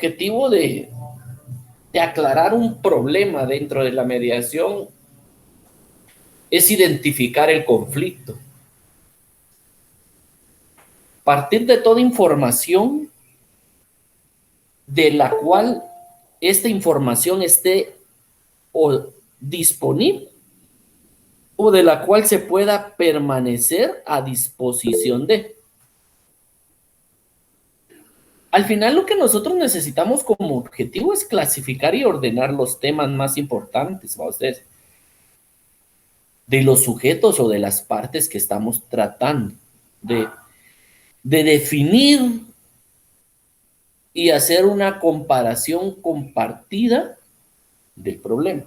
objetivo de aclarar un problema dentro de la mediación es identificar el conflicto. Partir de toda información de la cual esta información esté o disponible o de la cual se pueda permanecer a disposición de. Al final lo que nosotros necesitamos como objetivo es clasificar y ordenar los temas más importantes para ustedes, de los sujetos o de las partes que estamos tratando, de definir y hacer una comparación compartida del problema.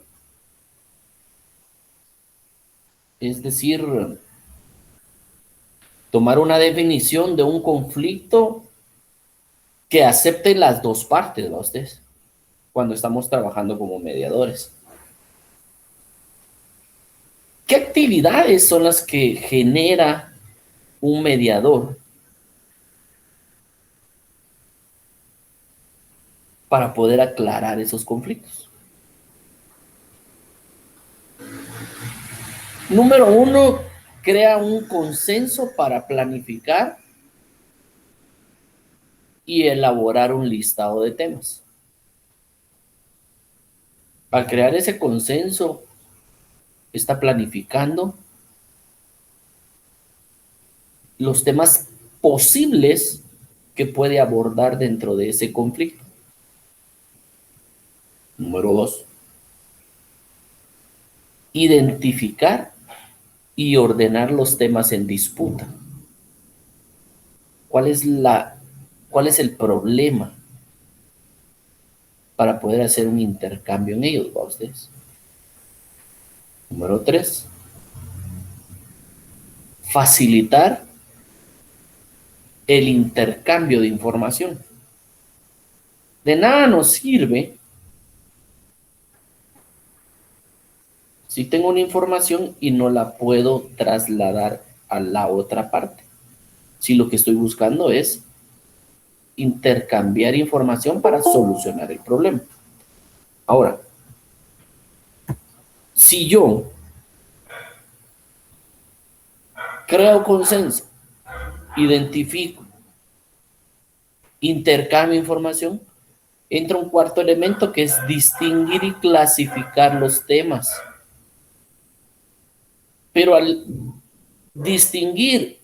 Es decir, tomar una definición de un conflicto que acepte las dos partes, ¿va ustedes? Cuando estamos trabajando como mediadores. ¿Qué actividades son las que genera un mediador para poder aclarar esos conflictos? Número 1, crea un consenso para planificar y elaborar un listado de temas. Al crear ese consenso, está planificando los temas posibles que puede abordar dentro de ese conflicto. Número 2, identificar y ordenar los temas en disputa. ¿Cuál es el problema para poder hacer un intercambio en ellos, ¿va ustedes? Número 3, facilitar el intercambio de información. De nada nos sirve si tengo una información y no la puedo trasladar a la otra parte. Si lo que estoy buscando es intercambiar información para solucionar el problema. Ahora, si yo creo consenso, identifico, intercambio información, entra un cuarto elemento que es distinguir y clasificar los temas. Pero al distinguir,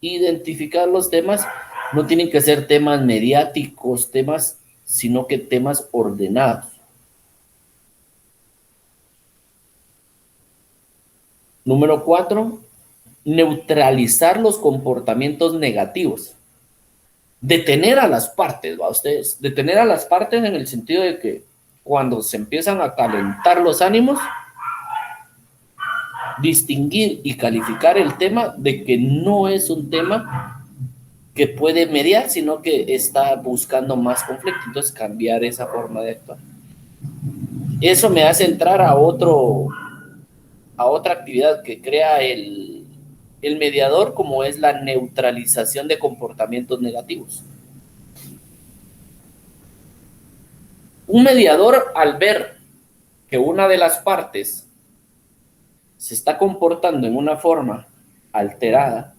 identificar los temas, no tienen que ser temas mediáticos, sino que temas ordenados. Número 4, neutralizar los comportamientos negativos. Detener a las partes, ¿va ustedes? Detener a las partes en el sentido de que cuando se empiezan a calentar los ánimos, distinguir y calificar el tema de que no es un tema que puede mediar, sino que está buscando más conflicto. Entonces, cambiar esa forma de actuar. Eso me hace entrar a otra actividad que crea el mediador, como es la neutralización de comportamientos negativos. Un mediador, al ver que una de las partes se está comportando en una forma alterada,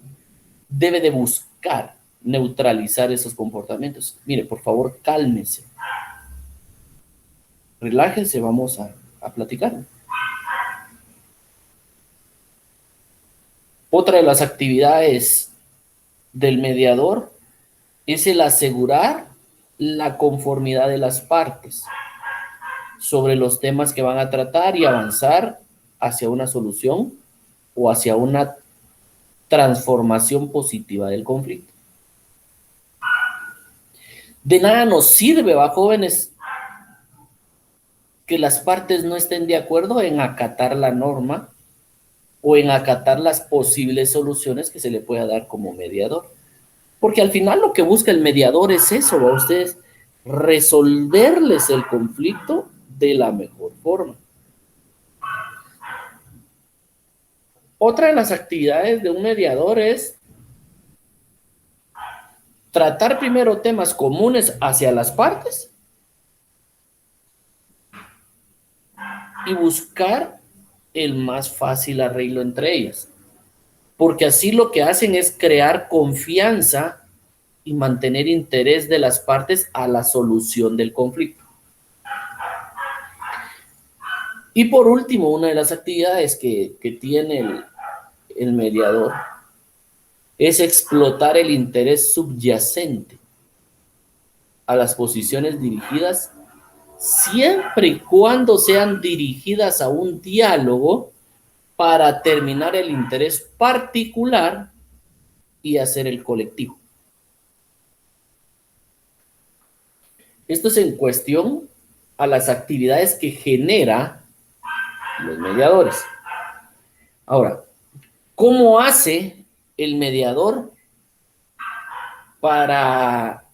debe de buscar neutralizar esos comportamientos. Mire, por favor, cálmese. Relájense, vamos a platicar. Otra de las actividades del mediador es el asegurar la conformidad de las partes sobre los temas que van a tratar y avanzar hacia una solución o hacia una transformación positiva del conflicto. De nada nos sirve, ¿va, jóvenes?, que las partes no estén de acuerdo en acatar la norma o en acatar las posibles soluciones que se le pueda dar como mediador. Porque al final lo que busca el mediador es eso, ¿va ustedes? Resolverles el conflicto de la mejor forma. Otra de las actividades de un mediador es tratar primero temas comunes hacia las partes y buscar el más fácil arreglo entre ellas. Porque así lo que hacen es crear confianza y mantener interés de las partes a la solución del conflicto. Y por último, una de las actividades que tiene el mediador es explotar el interés subyacente a las posiciones dirigidas, siempre y cuando sean dirigidas a un diálogo para terminar el interés particular y hacer el colectivo. Esto es en cuestión a las actividades que genera los mediadores. Ahora, ¿cómo hace el mediador para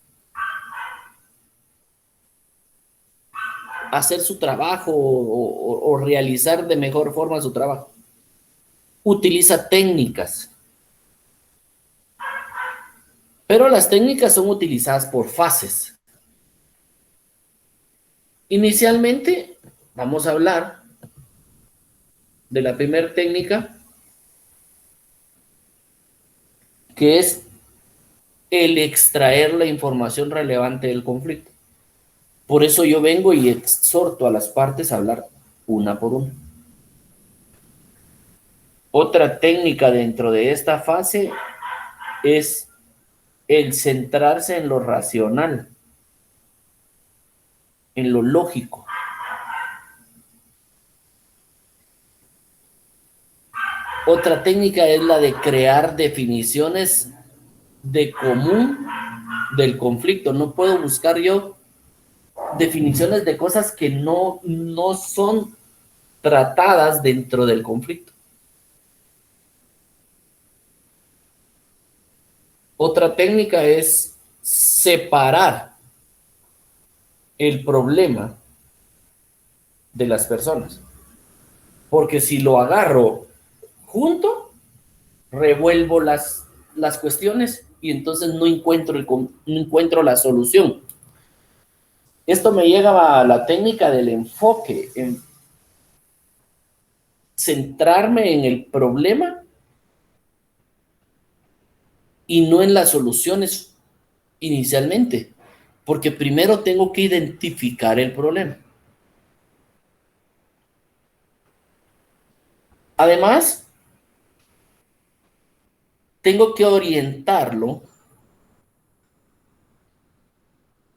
hacer su trabajo o realizar de mejor forma su trabajo? Utiliza técnicas, pero las técnicas son utilizadas por fases. Inicialmente, vamos a hablar de la primera técnica, que es el extraer la información relevante del conflicto. Por eso yo vengo y exhorto a las partes a hablar una por una. Otra técnica dentro de esta fase es el centrarse en lo racional, en lo lógico. Otra técnica es la de crear definiciones de común del conflicto. No puedo buscar yo definiciones de cosas que no son tratadas dentro del conflicto. Otra técnica es separar el problema de las personas. Porque si lo agarro junto, revuelvo las cuestiones y entonces no encuentro la solución. Esto me llega a la técnica del enfoque, en centrarme en el problema y no en las soluciones inicialmente, porque primero tengo que identificar el problema. Además, tengo que orientarlo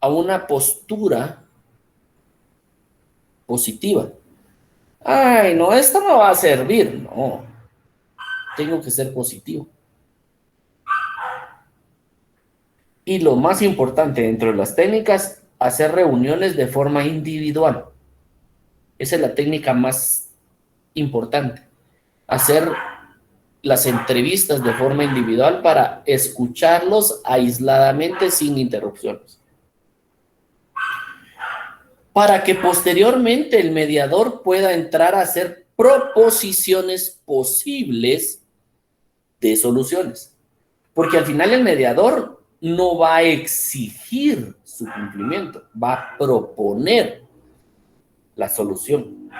a una postura positiva. Ay, no, esto no va a servir. No, tengo que ser positivo. Y lo más importante dentro de las técnicas, hacer reuniones de forma individual. Esa es la técnica más importante. Hacer las entrevistas de forma individual para escucharlos aisladamente sin interrupciones. Para que posteriormente el mediador pueda entrar a hacer proposiciones posibles de soluciones. Porque al final el mediador no va a exigir su cumplimiento, va a proponer la solución.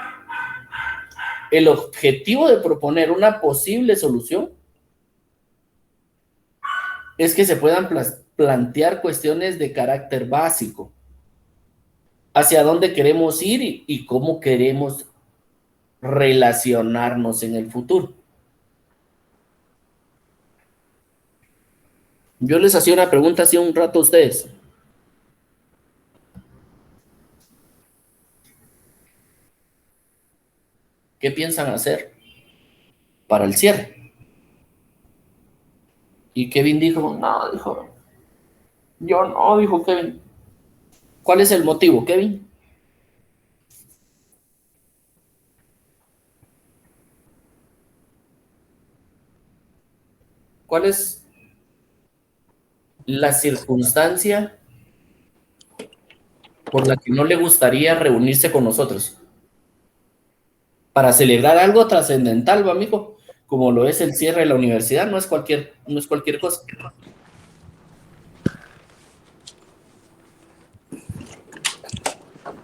El objetivo de proponer una posible solución es que se puedan plantear cuestiones de carácter básico, hacia dónde queremos ir y cómo queremos relacionarnos en el futuro. Yo les hacía una pregunta hace un rato a ustedes. ¿Qué piensan hacer para el cierre? Y Kevin dijo, no, dijo, yo no, dijo Kevin. ¿Cuál es el motivo, Kevin? ¿Cuál es la circunstancia por la que no le gustaría reunirse con nosotros? Para celebrar algo trascendental, ¿va, amigo? Como lo es el cierre de la universidad, no es cualquier cosa.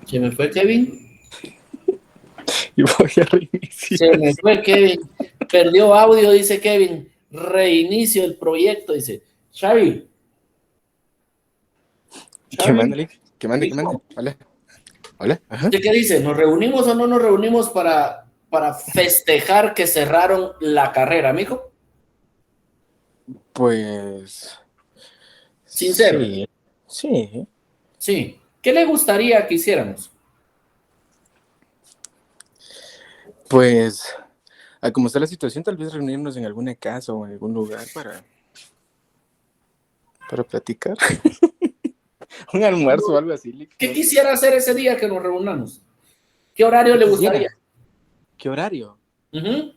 Se me fue Kevin. Y voy a reiniciar. Se me fue Kevin. Perdió audio, dice Kevin. Reinicio el proyecto, dice. Xavi. ¿Qué manda, Xavi. Lick? ¿Qué manda? Hola. Hola. Ajá. ¿Usted qué dice? ¿Nos reunimos o no nos reunimos para festejar que cerraron la carrera, amigo? Pues... Sincero. Sí. Sí. Sí. ¿Qué le gustaría que hiciéramos? Pues... A como está la situación, tal vez reunirnos en alguna casa o en algún lugar para platicar. Un almuerzo o algo así, Lick. ¿Qué No sé. quisiera hacer ese día que nos reunamos? ¿Qué horario ¿Qué le gustaría? quisiera? ¿Qué horario? Uh-huh.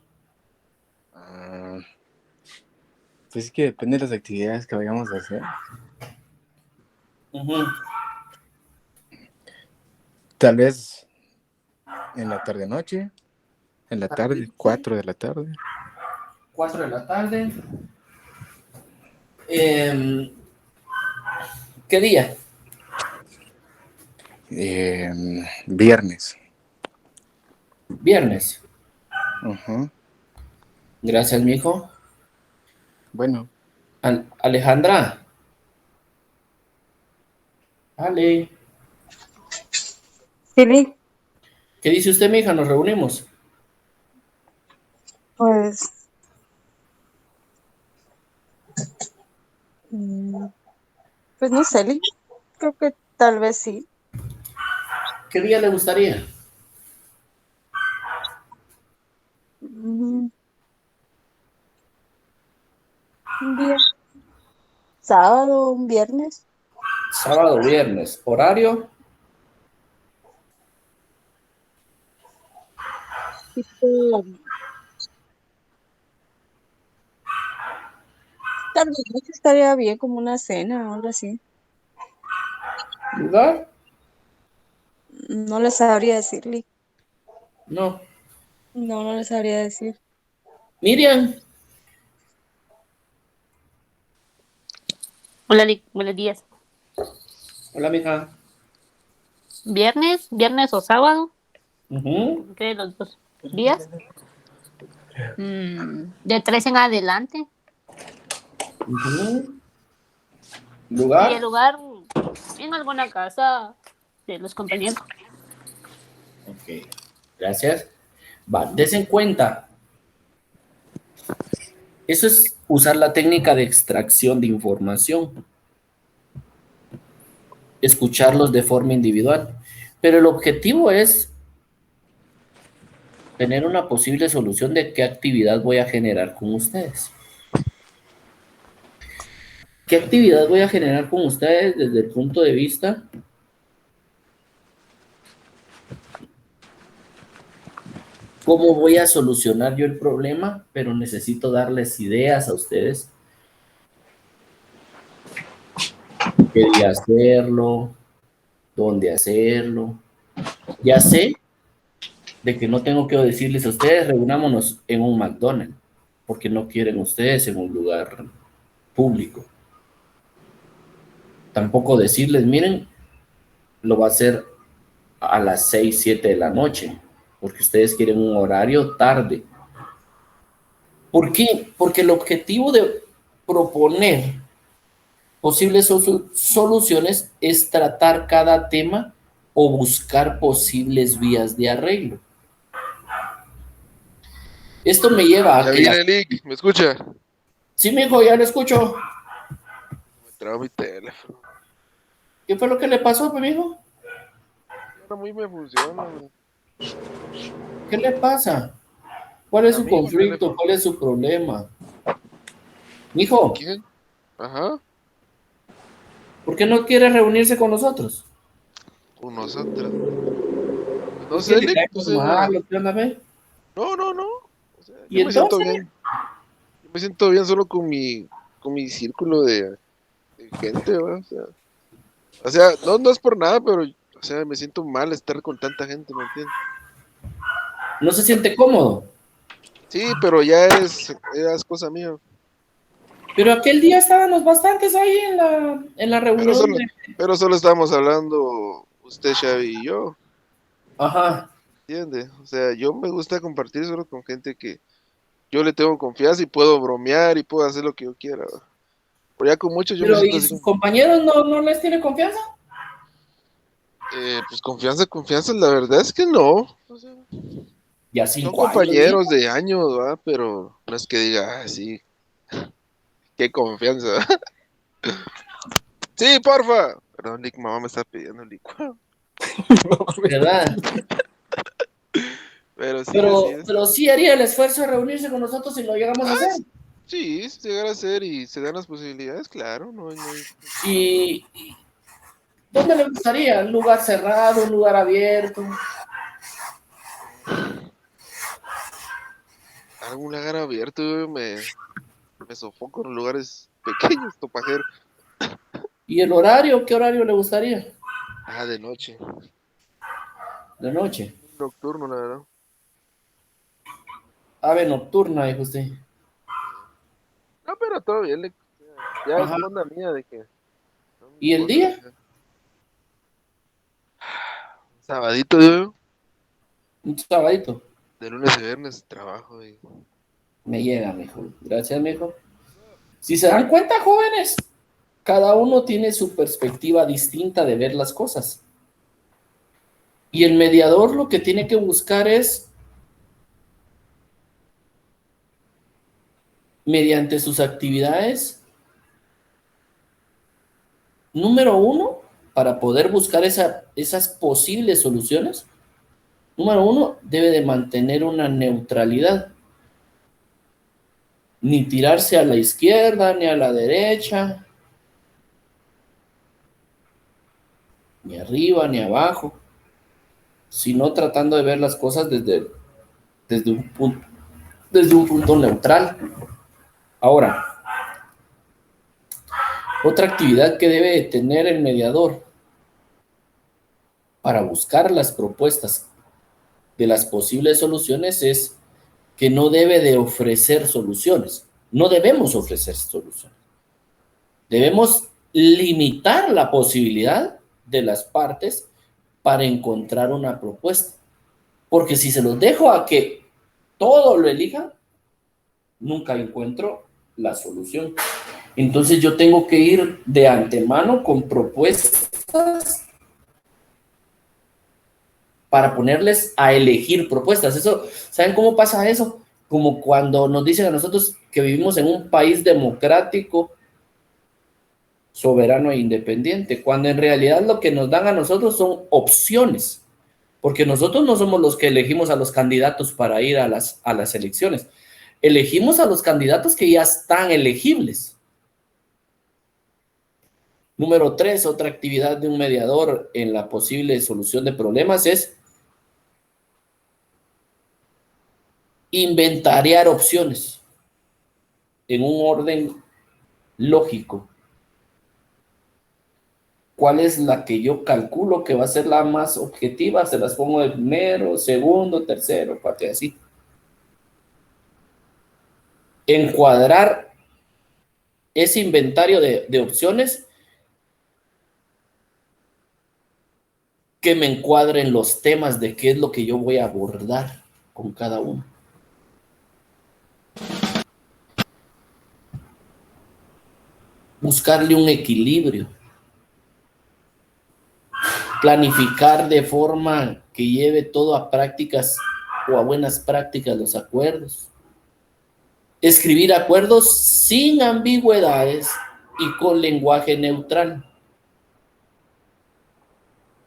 Pues es que depende de las actividades que vayamos a hacer. Uh-huh. Tal vez en la tarde-noche, en la tarde, 4 de la tarde. 4 de la tarde. ¿Qué día? Viernes. Viernes. Uh-huh. Gracias, mijo. Bueno. Alejandra. Ale. Sí, ¿Qué dice usted, mija? ¿Nos reunimos? pues, pues no sé, Lee. Creo que tal vez sí. ¿Qué día le gustaría? Un día, sábado, un viernes. Sábado, viernes. ¿Horario? Tipo, tal vez estaría bien como una cena o algo así. ¿Lugar? No les sabría decir, Lee. No. No les sabría decir. Miriam. Hola, buenos días. Hola, mija. ¿Viernes o sábado? Uh-huh. ¿Qué de los dos días? De 3 en adelante. Uh-huh. Y ¿Lugar? el lugar en alguna casa de los compañeros. Ok. Gracias. Va, des en cuenta. Eso es usar la técnica de extracción de información. Escucharlos de forma individual. Pero el objetivo es tener una posible solución de qué actividad voy a generar con ustedes. ¿Qué actividad voy a generar con ustedes desde el punto de vista? ¿Cómo voy a solucionar yo el problema? Pero necesito darles ideas a ustedes. ¿Qué día hacerlo? ¿Dónde hacerlo? Ya sé de que no tengo que decirles a ustedes, reunámonos en un McDonald's, porque no quieren ustedes en un lugar público. Tampoco decirles, miren, lo va a hacer a las 6, 7 de la noche, porque ustedes quieren un horario tarde. ¿Por qué? Porque el objetivo de proponer posibles soluciones es tratar cada tema o buscar posibles vías de arreglo. Esto me lleva a Ya que viene Lick, ¿me escucha? Sí, mijo, ya lo escucho. Me traba mi teléfono. ¿Qué fue lo que le pasó, mijo? Ahora muy me funciona, güey. ¿Qué le pasa? ¿Cuál es A su mí mi conflicto? teléfono. ¿Cuál es su problema? Mijo, ¿Quién? Ajá, ¿por qué no quiere reunirse con nosotros? con nosotros. No ¿Por qué sé, le Lick, cae o por sea, malo? ¿Qué onda, ve? no, no, no. O sea, ¿Y yo me siento entonces? bien. Yo me siento bien solo con mi círculo de gente, ¿verdad? O sea, no, no es por nada, pero, o sea, me siento mal estar con tanta gente, ¿me entiendes? ¿No se siente cómodo? Sí, pero ya es cosa mía. Pero aquel día estábamos bastantes ahí en la Pero reunión solo, de... pero solo estamos hablando usted, Xavi, y yo, Ajá. ¿entiende? O sea, yo me gusta compartir solo con gente que yo le tengo confianza y puedo bromear y puedo hacer lo que yo quiera. ¿Va? Pero ya con muchos yo me Pero siento ¿y así sus como, compañeros no les tiene confianza? pues confianza, la verdad es que no. O sea, Ya son 5 años, mijo. compañeros de años, ¿va? Pero no es que diga, sí, qué confianza. Sí, porfa. Perdón, Lick, mamá me está pidiendo licuado. ¿Verdad? Pero sí, así Pero, es. pero sí haría el esfuerzo de reunirse con nosotros si lo llegamos a Ah, hacer. sí, si llegara a ser y se dan las posibilidades, claro, no hay ¿Y dónde le gustaría? ¿Un lugar cerrado, un lugar abierto? algún lugar abierto, yo me sofoco en lugares pequeños, topajero. ¿Y el horario? ¿Qué horario le gustaría? Ah, de noche, De noche. nocturno, la verdad. Ave nocturna, dijo usted. No, pero todo bien, ya es Ajá. onda mía de que no me ¿Y el importa. O día? sea, sabadito, yo, Un sabadito. de lunes a viernes trabajo y Me llega, mijo. Gracias, mijo. Si se dan cuenta, jóvenes, cada uno tiene su perspectiva distinta de ver las cosas. Y el mediador lo que tiene que buscar es, mediante sus actividades, número uno, para poder buscar esas posibles soluciones, número uno, debe de mantener una neutralidad. Ni tirarse a la izquierda, ni a la derecha, ni arriba, ni abajo, sino tratando de ver las cosas desde desde un punto neutral. Ahora, otra actividad que debe de tener el mediador para buscar las propuestas de las posibles soluciones es que no debe de ofrecer soluciones. No debemos ofrecer soluciones. Debemos limitar la posibilidad de las partes para encontrar una propuesta. Porque si se los dejo a que todo lo elijan, nunca encuentro la solución. Entonces yo tengo que ir de antemano con propuestas para ponerles a elegir propuestas. Eso, ¿saben cómo pasa eso? Como cuando nos dicen a nosotros que vivimos en un país democrático, soberano e independiente, cuando en realidad lo que nos dan a nosotros son opciones, porque nosotros no somos los que elegimos a los candidatos para ir a las elecciones, elegimos a los candidatos que ya están elegibles. Número 3, otra actividad de un mediador en la posible solución de problemas es inventariar opciones en un orden lógico. ¿Cuál es la que yo calculo que va a ser la más objetiva? Se las pongo de primero, segundo, tercero, parte así. Encuadrar ese inventario de opciones que me encuadren los temas de qué es lo que yo voy a abordar con cada uno. Buscarle un equilibrio. Planificar de forma que lleve todo a prácticas o a buenas prácticas los acuerdos. Escribir acuerdos sin ambigüedades y con lenguaje neutral.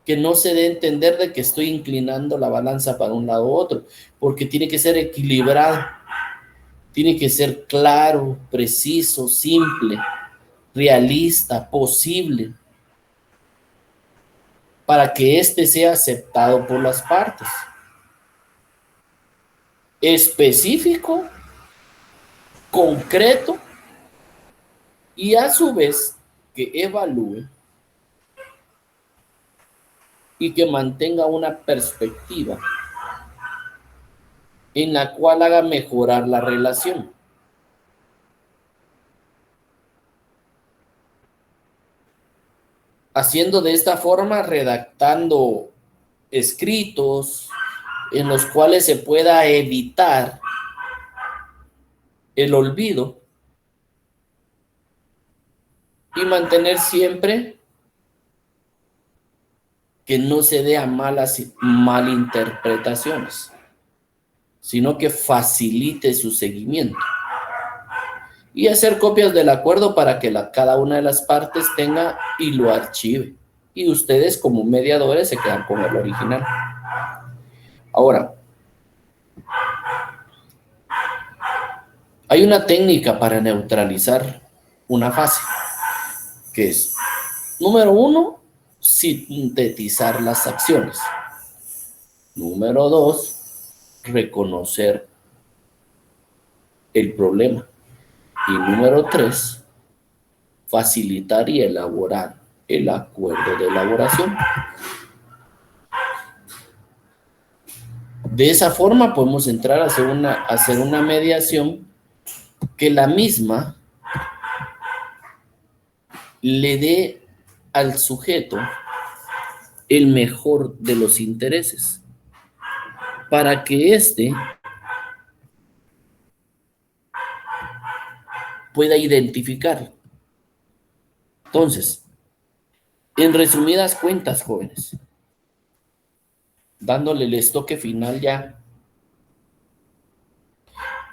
Que no se dé a entender de que estoy inclinando la balanza para un lado u otro, porque tiene que ser equilibrado, tiene que ser claro, preciso, simple, realista, posible, para que éste sea aceptado por las partes. Específico, concreto y a su vez que evalúe y que mantenga una perspectiva en la cual haga mejorar la relación. haciendo de esta forma, redactando escritos en los cuales se pueda evitar el olvido y mantener siempre que no se dé a malinterpretaciones, sino que facilite su seguimiento. Y hacer copias del acuerdo para que cada una de las partes tenga y lo archive. Y ustedes como mediadores se quedan con el original. Ahora, hay una técnica para neutralizar una fase, que es, número 1, sintetizar las acciones. Número 2, reconocer el problema. Y número 3, facilitar y elaborar el acuerdo de elaboración. De esa forma podemos entrar a hacer una mediación que la misma le dé al sujeto el mejor de los intereses, para que éste pueda identificarlo. Entonces, en resumidas cuentas, jóvenes, dándole el estoque final ya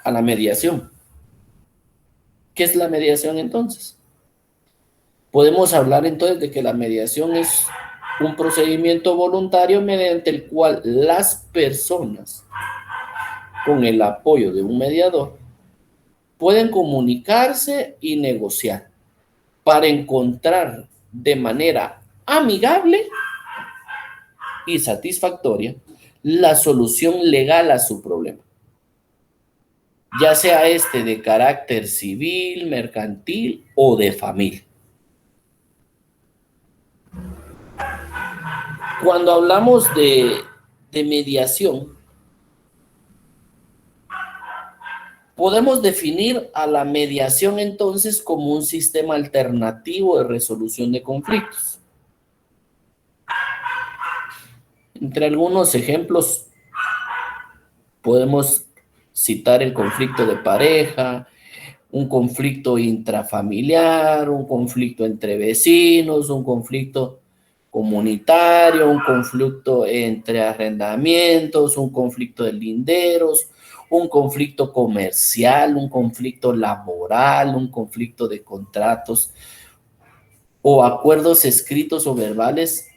a la mediación. ¿Qué es la mediación entonces? Podemos hablar entonces de que la mediación es un procedimiento voluntario mediante el cual las personas, con el apoyo de un mediador, pueden comunicarse y negociar para encontrar de manera amigable y satisfactoria la solución legal a su problema, ya sea este de carácter civil, mercantil o de familia. Cuando hablamos de mediación, podemos definir a la mediación entonces como un sistema alternativo de resolución de conflictos. Entre algunos ejemplos podemos citar el conflicto de pareja, un conflicto intrafamiliar, un conflicto entre vecinos, un conflicto comunitario, un conflicto entre arrendamientos, un conflicto de linderos, un conflicto comercial, un conflicto laboral, un conflicto de contratos o acuerdos escritos o verbales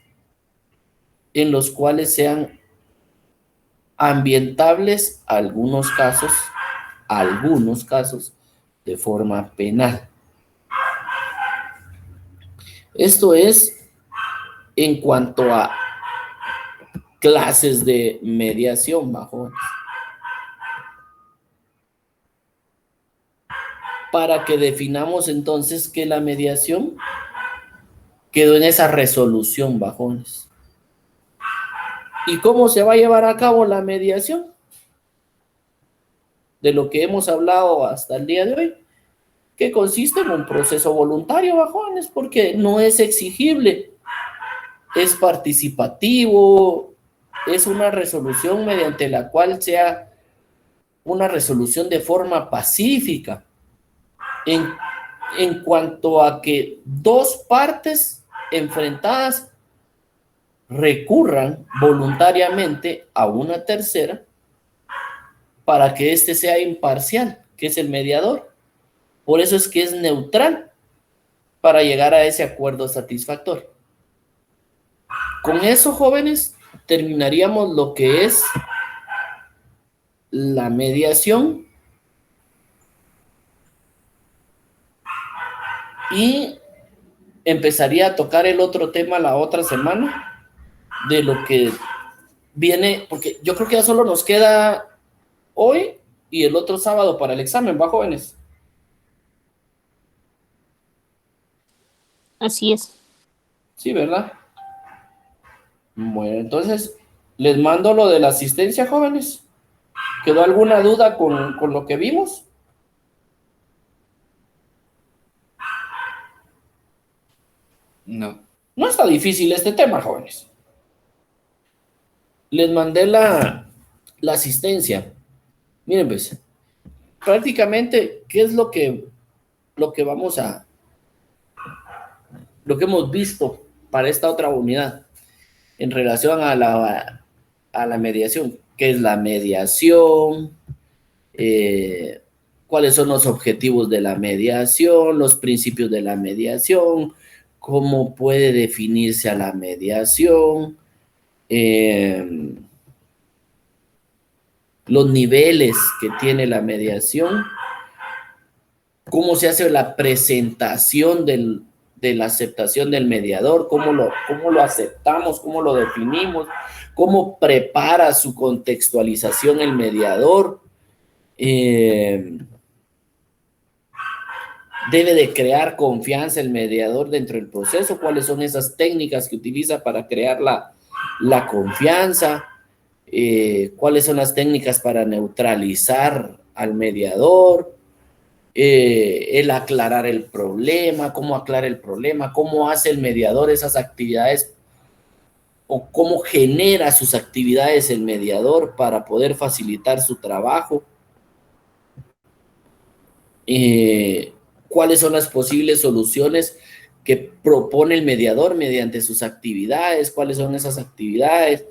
en los cuales sean ambientables algunos casos de forma penal. Esto es en cuanto a clases de mediación, bajones. Para que definamos entonces que la mediación quedó en esa resolución, bajones. ¿Y cómo se va a llevar a cabo la mediación? De lo que hemos hablado hasta el día de hoy, que consiste en un proceso voluntario, bajones, porque no es exigible, es participativo, es una resolución mediante la cual sea una resolución de forma pacífica, en cuanto a que dos partes enfrentadas recurran voluntariamente a una tercera para que éste sea imparcial, que es el mediador. Por eso es que es neutral, para llegar a ese acuerdo satisfactorio. Con eso, jóvenes, terminaríamos lo que es la mediación y empezaría a tocar el otro tema la otra semana de lo que viene, porque yo creo que ya solo nos queda hoy y el otro sábado para el examen, ¿va, jóvenes? Así es. Sí, ¿verdad? Bueno, entonces les mando lo de la asistencia, jóvenes. ¿Quedó alguna duda con lo que vimos? No. No está difícil este tema, jóvenes. Les mandé la asistencia. Miren, pues, prácticamente, ¿qué es lo que vamos a, lo que hemos visto para esta otra unidad en relación a la mediación? ¿Qué es la mediación? ¿Cuáles son los objetivos de la mediación? Los principios de la mediación. ¿Cómo puede definirse a la mediación? Los niveles que tiene la mediación, cómo se hace la presentación de la aceptación del mediador, cómo lo aceptamos, cómo lo definimos, cómo prepara su contextualización el mediador. Debe de crear confianza el mediador dentro del proceso, cuáles son esas técnicas que utiliza para crear la confianza. Cuáles son las técnicas para neutralizar al mediador, el aclarar el problema, cómo aclara el problema, cómo hace el mediador esas actividades o cómo genera sus actividades el mediador para poder facilitar su trabajo. Cuáles son las posibles soluciones que propone el mediador mediante sus actividades, cuáles son esas actividades,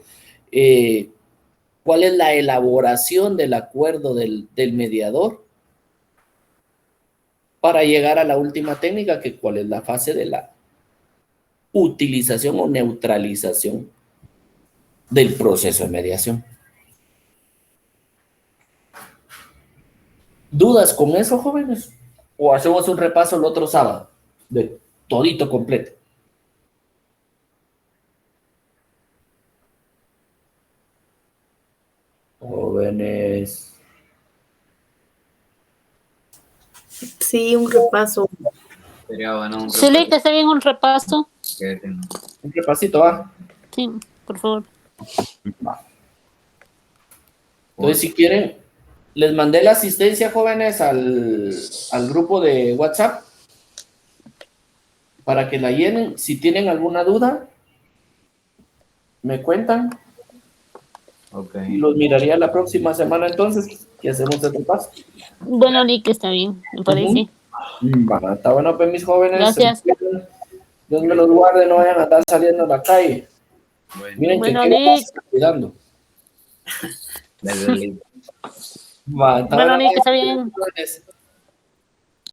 cuál es la elaboración del acuerdo del mediador para llegar a la última técnica, que cuál es la fase de la utilización o neutralización del proceso de mediación. ¿Dudas con eso, jóvenes? ¿O hacemos un repaso el otro sábado de todito completo? Jóvenes. Sí, un repaso. Sería bueno un Sí, Leite, está bien un repaso. Un repasito, ¿va? Sí, por favor. Entonces, si quieren, les mandé la asistencia, jóvenes, al grupo de WhatsApp para que la llenen. Si tienen alguna duda, me cuentan. Ok. Y los miraría la próxima semana entonces, que hacemos el repaso. Bueno, Lick, está bien, me parece. Va, está bueno, pues, mis jóvenes. Gracias. Dios me los guarde, no vayan a andar saliendo a la calle. Bueno, Miren Bueno, que Lick. está cuidando. desde el Va, está Bueno, bueno, Lick, está pues, bien. jóvenes.